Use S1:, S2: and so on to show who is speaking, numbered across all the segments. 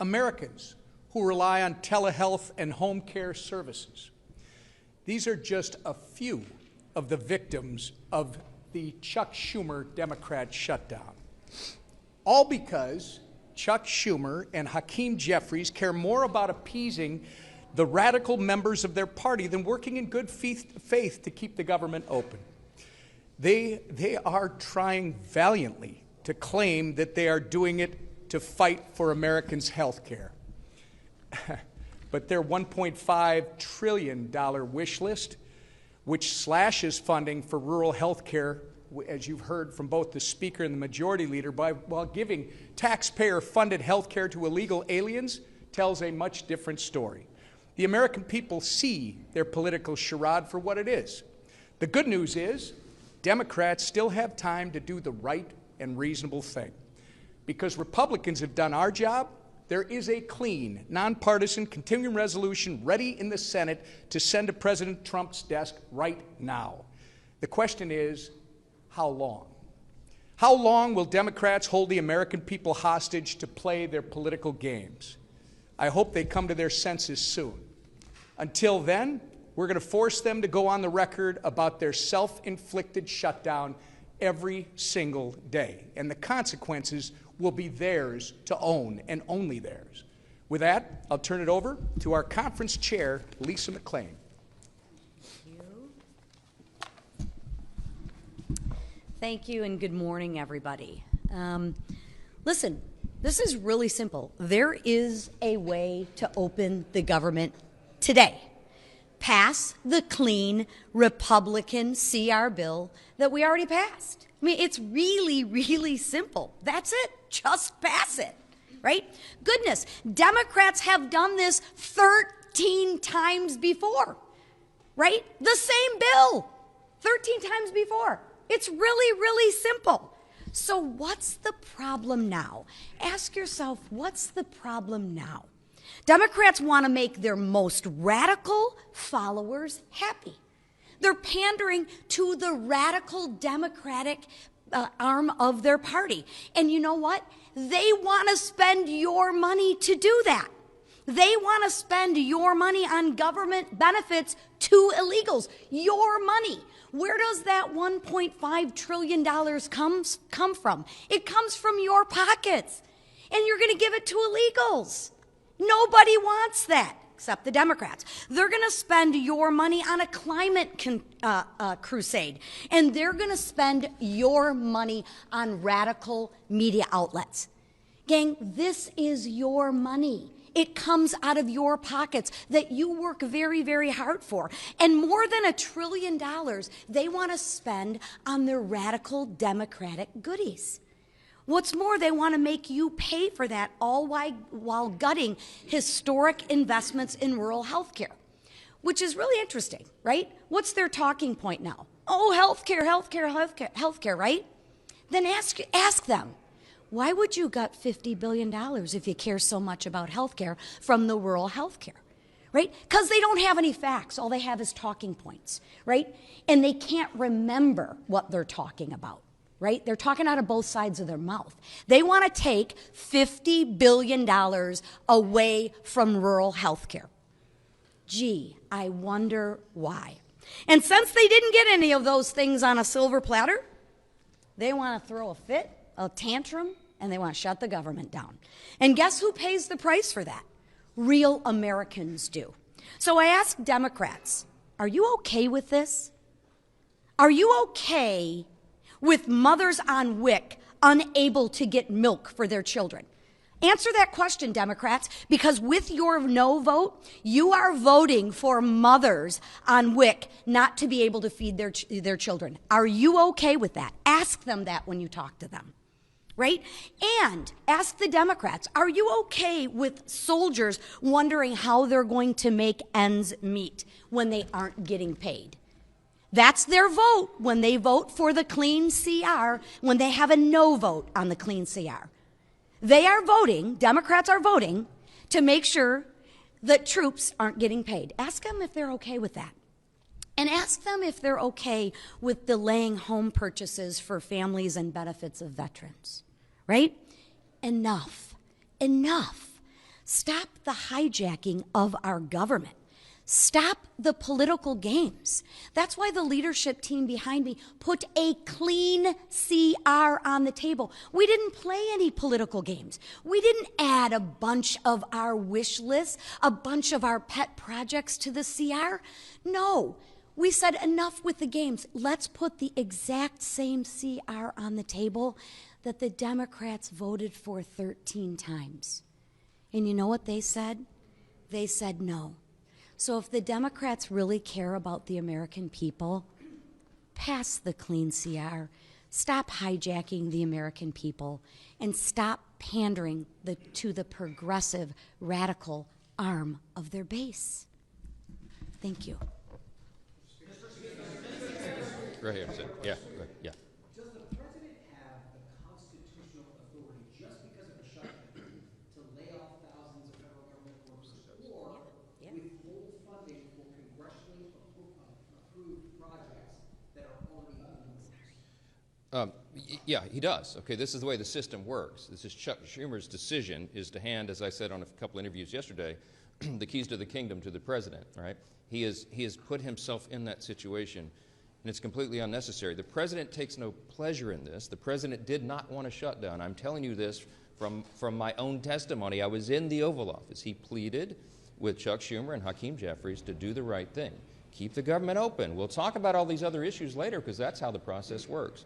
S1: Americans who rely on telehealth and home care services. These are just a few of the victims of the Chuck Schumer Democrat shutdown. All because Chuck Schumer and Hakeem Jeffries care more about appeasing the radical members of their party than working in good faith to keep the government open. They are trying valiantly to claim that they are doing it to fight for Americans' health care. But their $1.5 trillion wish list, which slashes funding for rural health care, as you've heard from both the Speaker and the Majority Leader, while giving taxpayer-funded health care to illegal aliens, tells a much different story. The American people see their political charade for what it is. The good news is Democrats still have time to do the right and reasonable thing. Because Republicans have done our job, there is a clean, nonpartisan continuing resolution ready in the Senate to send to President Trump's desk right now. The question is, how long? How long will Democrats hold the American people hostage to play their political games? I hope they come to their senses soon. Until then, we're going to force them to go on the record about their self-inflicted shutdown every single day. And the consequences will be theirs to own, and only theirs. With that, I'll turn it over to our conference chair, Lisa McClain.
S2: Thank you, and good morning, everybody. Listen, this is really simple. There is a way to open the government today. Pass the clean Republican CR bill that we already passed. I mean, it's really, really simple. That's it. Just pass it, right? Goodness, Democrats have done this 13 times before, right? The same bill, 13 times before. It's really, really simple. So what's the problem now? Ask yourself, what's the problem now? Democrats want to make their most radical followers happy. They're pandering to the radical Democratic arm of their party. And you know what? They want to spend your money to do that. They want to spend your money on government benefits to illegals. Your money. Where does that $1.5 trillion come from? It comes from your pockets. And you're going to give it to illegals. Nobody wants that, except the Democrats. They're going to spend your money on a climate crusade. And they're going to spend your money on radical media outlets. Gang, this is your money. It comes out of your pockets that you work very, very hard for. And more than $1 trillion they want to spend on their radical Democratic goodies. What's more, they want to make you pay for that all while gutting historic investments in rural health care, which is really interesting, right? What's their talking point now? Oh, health care, right? Then ask them, why would you gut $50 billion if you care so much about health care from the rural health care, right? Because they don't have any facts. All they have is talking points, right? And they can't remember what they're talking about. Right? They're talking out of both sides of their mouth. They want to take $50 billion away from rural health care. Gee, I wonder why. And since they didn't get any of those things on a silver platter, they want to throw a fit, a tantrum, and they want to shut the government down. And guess who pays the price for that? Real Americans do. So I ask Democrats, are you okay with this? Are you okay with mothers on WIC unable to get milk for their children? Answer that question, Democrats, because with your no vote, you are voting for mothers on WIC not to be able to feed their children. Are you okay with that? Ask them that when you talk to them, right? And ask the Democrats, are you okay with soldiers wondering how they're going to make ends meet when they aren't getting paid? That's their vote when they vote for the clean CR, when they have a no vote on the clean CR. They are voting, Democrats are voting, to make sure that troops aren't getting paid. Ask them if they're okay with that. And ask them if they're okay with delaying home purchases for families and benefits of veterans, right? Enough. Stop the hijacking of our government. Stop the political games. That's why the leadership team behind me put a clean CR on the table. We didn't play any political games. We didn't add a bunch of our wish lists, a bunch of our pet projects to the CR. No, we said enough with the games. Let's put the exact same CR on the table that the Democrats voted for 13 times. And you know what they said? They said no. So if the Democrats really care about the American people, pass the clean CR, stop hijacking the American people, and stop pandering to the progressive, radical arm of their base. Thank you.
S3: Right here, yeah, yeah.
S4: Does the president have the constitutional authority, just because of a shutdown, to lay off thousands of federal government workers, or withhold funding for congressionally approved projects that are already in the works?
S3: Yeah, he does. Okay, this is the way the system works. This is Chuck Schumer's decision is to hand, as I said on a couple interviews yesterday, the keys to the kingdom to the president. Right? He has put himself in that situation. And it's completely unnecessary. The president takes no pleasure in this. The president did not want a shutdown. I'm telling you this from my own testimony. I was in the Oval Office. He pleaded with Chuck Schumer and Hakeem Jeffries to do the right thing. Keep the government open. We'll talk about all these other issues later because that's how the process works.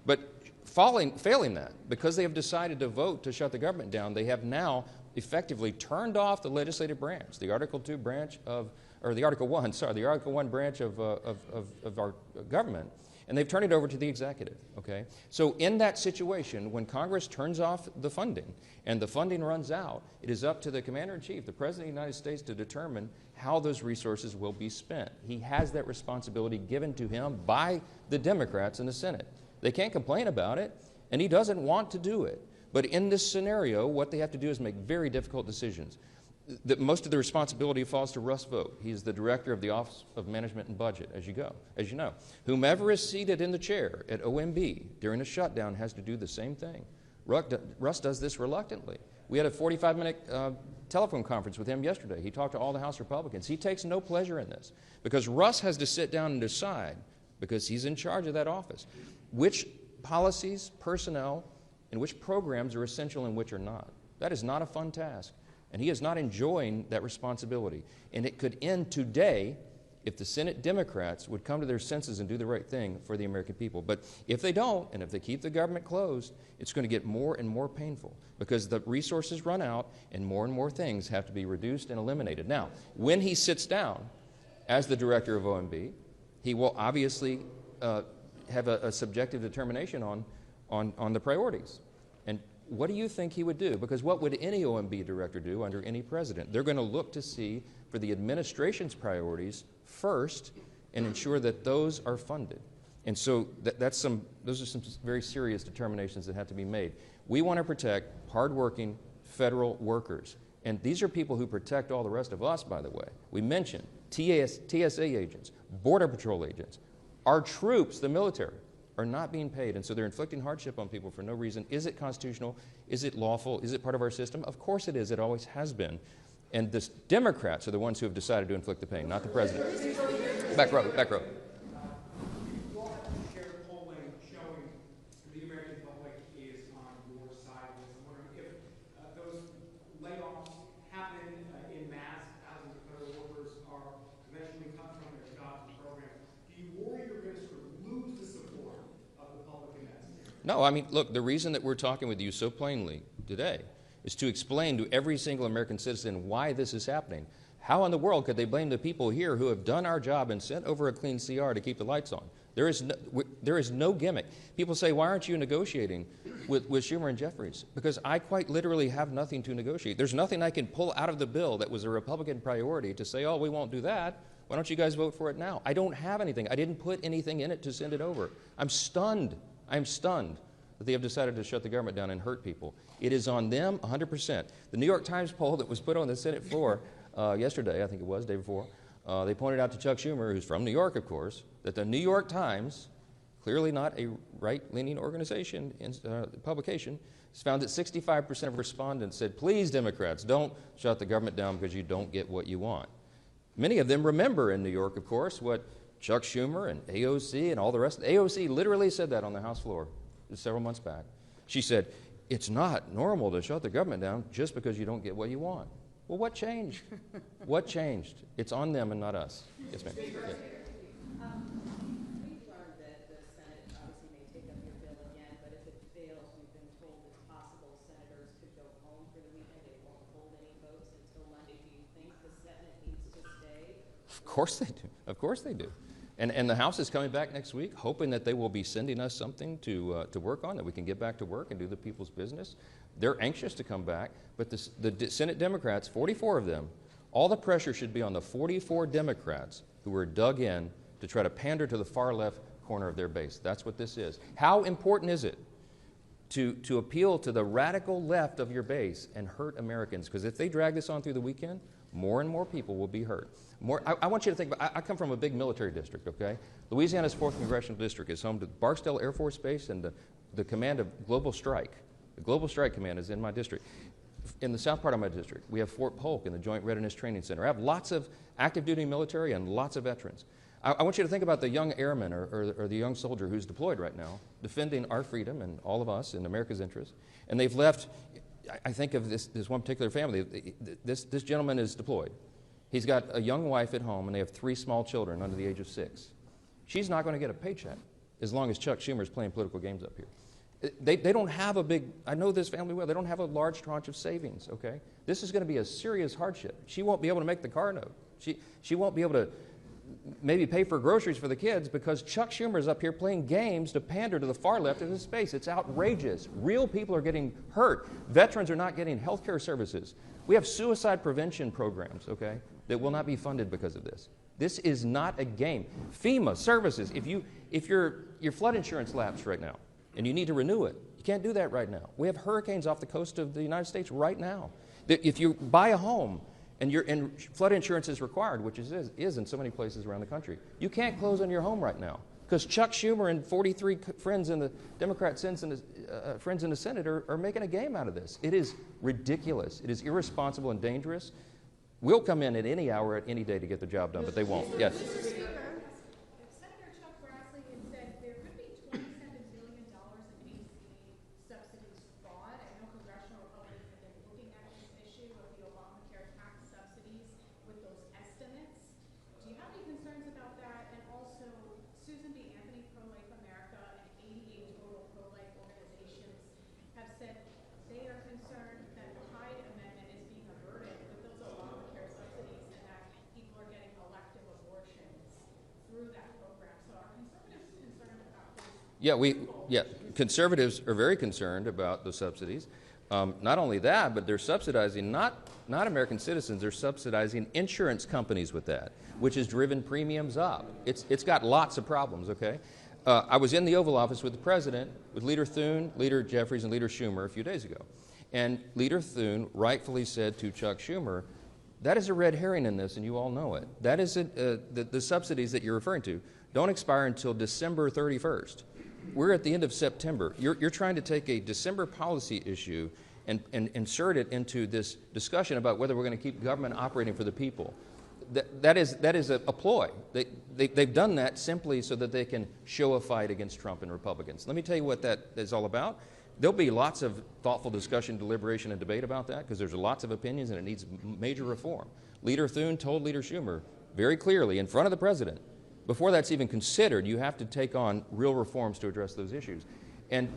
S3: But failing that, because they have decided to vote to shut the government down, they have now effectively turned off the legislative branch, the Article 2 branch of the Article 1 branch of our government, and they've turned it over to the executive, okay? So in that situation, when Congress turns off the funding and the funding runs out, it is up to the Commander-in-Chief, the President of the United States, to determine how those resources will be spent. He has that responsibility given to him by the Democrats in the Senate. They can't complain about it, and he doesn't want to do it. But in this scenario, what they have to do is make very difficult decisions. Most of the responsibility falls to Russ Vought. He's the director of the Office of Management and Budget, as you know. Whomever is seated in the chair at OMB during a shutdown has to do the same thing. Russ does this reluctantly. We had a 45-minute telephone conference with him yesterday. He talked to all the House Republicans. He takes no pleasure in this because Russ has to sit down and decide, because he's in charge of that office, which policies, personnel, and which programs are essential and which are not. That is not a fun task. And he is not enjoying that responsibility. And it could end today if the Senate Democrats would come to their senses and do the right thing for the American people. But if they don't, and if they keep the government closed, it's going to get more and more painful because the resources run out and more things have to be reduced and eliminated. Now, when he sits down as the director of OMB, he will obviously have a subjective determination on the priorities. And what do you think he would do? Because what would any OMB director do under any president? They're going to look to see for the administration's priorities first and ensure that those are funded. And so those are some very serious determinations that have to be made. We want to protect hardworking federal workers. And these are people who protect all the rest of us, by the way. We mentioned TSA agents, Border Patrol agents. Our troops, the military, are not being paid, and so they're inflicting hardship on people for no reason. Is it constitutional? Is it lawful? Is it part of our system? Of course it is. It always has been. And the Democrats are the ones who have decided to inflict the pain, not the president. Back row, back row.
S5: You all have to share polling showing the American public is on your side of this. I'm wondering if those layoffs happen in mass, thousands of federal workers are eventually cut from their jobs and programs. Do you worry you're going to sort of lose the support of the public in that scenario?
S3: No, I mean, look, the reason that we're talking with you so plainly today is to explain to every single American citizen why this is happening. How in the world could they blame the people here who have done our job and sent over a clean CR to keep the lights on? There is no gimmick. People say, why aren't you negotiating with Schumer and Jeffries? Because I quite literally have nothing to negotiate. There's nothing I can pull out of the bill that was a Republican priority to say, oh, we won't do that. Why don't you guys vote for it now? I don't have anything. I didn't put anything in it to send it over. I'm stunned. I'm stunned that they have decided to shut the government down and hurt people. It is on them 100%. The New York Times poll that was put on the Senate floor yesterday, I think it was, day before, they pointed out to Chuck Schumer, who's from New York, of course, that the New York Times clearly not a right-leaning organization, publication, has found that 65% of respondents said, please, Democrats, don't shut the government down because you don't get what you want. Many of them remember in New York, of course, what Chuck Schumer and AOC and all the rest. AOC literally said that on the House floor several months back. She said, it's not normal to shut the government down just because you don't get what you want. Well, what changed? What changed? It's on them and not us. Yes, ma'am. Yeah.
S6: We've learned that the Senate obviously may take up your bill again, but if it fails, we've been told it's possible senators could go home for the weekend. They won't hold any votes until Monday. Do you think the Senate needs to stay?
S3: Of course they do. Of course they do. And the House is coming back next week, hoping that they will be sending us something to work on, that we can get back to work and do the people's business. They're anxious to come back, but the Senate Democrats, 44 of them, all the pressure should be on the 44 Democrats who were dug in to try to pander to the far left corner of their base. That's what this is. How important is it to appeal to the radical left of your base and hurt Americans? Because if they drag this on through the weekend, more and more people will be hurt. I want you to think about, I come from a big military district, okay? Louisiana's 4th Congressional District is home to Barksdale Air Force Base and the command of Global Strike. The Global Strike Command is in my district. In the south part of my district, we have Fort Polk and the Joint Readiness Training Center. I have lots of active duty military and lots of veterans. I want you to think about the young airman or the young soldier who's deployed right now, defending our freedom and all of us in America's interest. And they've left, I think of this one particular family. This gentleman is deployed. He's got a young wife at home, and they have 3 small children under the age of 6. She's not going to get a paycheck as long as Chuck Schumer is playing political games up here. They don't have a big, I know this family well, they don't have a large tranche of savings, okay? This is going to be a serious hardship. She won't be able to make the car note. She won't be able to maybe pay for groceries for the kids because Chuck Schumer is up here playing games to pander to the far left of his space. It's outrageous. Real people are getting hurt. Veterans are not getting health care services. We have suicide prevention programs, okay, that will not be funded because of this. This is not a game. FEMA services, if your flood insurance lapsed right now and you need to renew it, you can't do that right now. We have hurricanes off the coast of the United States right now. If you buy a home and flood insurance is required, which is in so many places around the country, you can't close on your home right now because Chuck Schumer and 43 friends in the Democrat friends in the Senate are making a game out of this. It is ridiculous. It is irresponsible and dangerous. We'll come in at any hour, at any day to get the job done, but they won't. Yes.
S7: Senator Chuck Grassley has said there could be $27 billion in AC subsidies fraud. I know congressional Republicans have been looking at this issue of the Obamacare tax subsidies with those estimates. Do you have any concerns about that? And also, Susan B. Anthony, Pro-Life America, and 88 total pro-life organizations have said they are concerned that the Hyde Amendment is being averted with those Obamacare subsidies and that people are getting elective abortions through that program. So are conservatives concerned about this?
S3: Conservatives are very concerned about the subsidies. Not only that, but they're subsidizing not American citizens, they're subsidizing insurance companies with that, which has driven premiums up. It's got lots of problems, okay? I was in the Oval Office with the President, with Leader Thune, Leader Jeffries, and Leader Schumer a few days ago. And Leader Thune rightfully said to Chuck Schumer, that is a red herring in this, and you all know it. That is the subsidies that you're referring to don't expire until December 31st. We're at the end of September. You're trying to take a December policy issue and insert it into this discussion about whether we're going to keep government operating for the people. That is a ploy. They've done that simply so that they can show a fight against Trump and Republicans. Let me tell you what that is all about. There'll be lots of thoughtful discussion, deliberation, and debate about that because there's lots of opinions and it needs major reform. Leader Thune told Leader Schumer very clearly in front of the President, before that's even considered, you have to take on real reforms to address those issues. And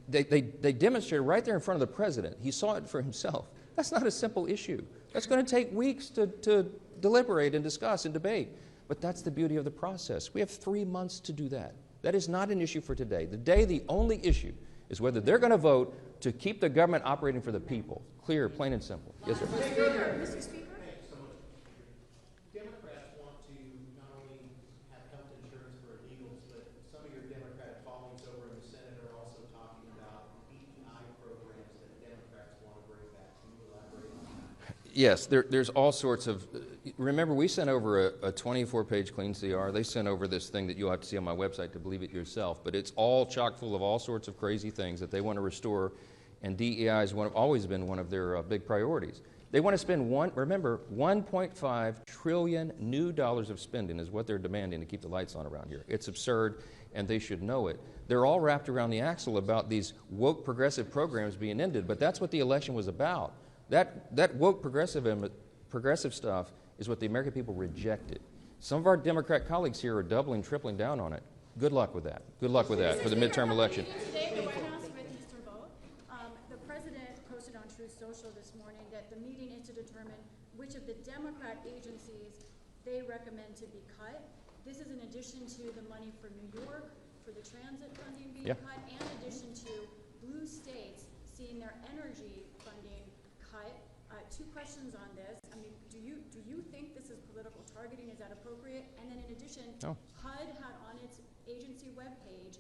S3: they demonstrated right there in front of the President. He saw it for himself. That's not a simple issue. That's going to take weeks to deliberate and discuss and debate. But that's the beauty of the process. We have 3 months to do that. That is not an issue for today. The only issue is whether they're going to vote to keep the government operating for the people. Clear, plain and simple. Yes, sir.
S7: Mr. Speaker?
S8: Democrats want to not only have health insurance for illegals, but some of your Democratic colleagues over in the Senate are also talking about DEI programs that Democrats want to bring back. Can you elaborate on that?
S3: Yes, there's all sorts of remember, we sent over a 24-page clean CR. They sent over this thing that you'll have to see on my website to believe it yourself. But it's all chock full of all sorts of crazy things that they want to restore, and DEI has always been one of their big priorities. They want to spend $1.5 trillion new dollars of spending is what they're demanding to keep the lights on around here. It's absurd, and they should know it. They're all wrapped around the axle about these woke progressive programs being ended, but that's what the election was about. That woke progressive stuff is what the American people rejected. Some of our Democrat colleagues here are doubling, tripling down on it. Good luck with that. Good luck with that for the midterm election.
S7: Today, the White House with Mr. Vogt, the president posted on Truth Social this morning that the meeting is to determine which of the Democrat agencies they recommend to be cut. This is in addition to the money for New York, for the transit funding being cut, and in addition to blue states seeing their energy funding cut. Two questions on this. I mean, do you think this is political targeting? Is that appropriate? And then in addition, HUD had on its agency webpage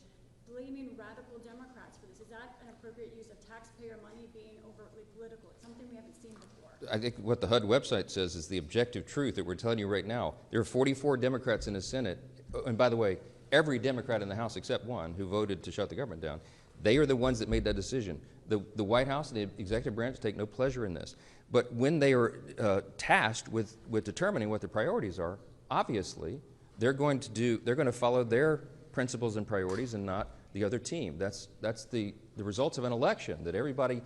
S7: blaming radical Democrats for this. Is that an appropriate use of taxpayer money being overtly political? It's something we haven't seen before.
S3: I think what the HUD website says is the objective truth that we're telling you right now. There are 44 Democrats in the Senate, and by the way, every Democrat in the House except one who voted to shut the government down. They are the ones that made that decision. The White House and the executive branch take no pleasure in this. But when they are tasked with determining what the priorities are, obviously they're going to follow their principles and priorities and not the other team. That's the results of an election that everybody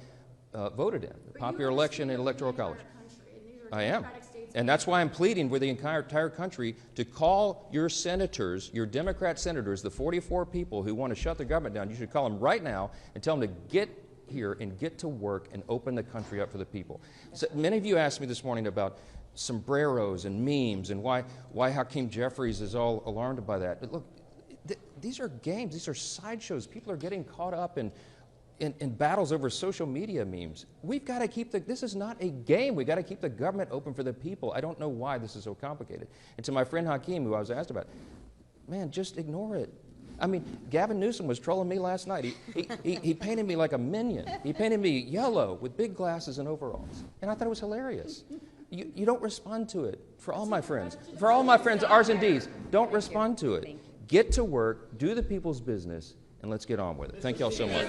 S3: voted in, the popular election and electoral college. I am. And that's why I'm pleading with the entire country to call your senators, your Democrat senators, the 44 people who want to shut the government down. You should call them right now and tell them to get here and get to work and open the country up for the people. So many of you asked me this morning about sombreros and memes and why Hakeem Jeffries is all alarmed by that. But look, these are games. These are sideshows. People are getting caught up in battles over social media memes. We've got to keep this is not a game. We've got to keep the government open for the people. I don't know why this is so complicated. And to my friend Hakeem, who I was asked about, man, just ignore it. I mean, Gavin Newsom was trolling me last night. He painted me like a minion. He painted me yellow with big glasses and overalls. And I thought it was hilarious. You don't respond to it. For all my friends, R's and D's, don't respond to it. Get to work, do the people's business, and let's get on with it. Thank you all so much.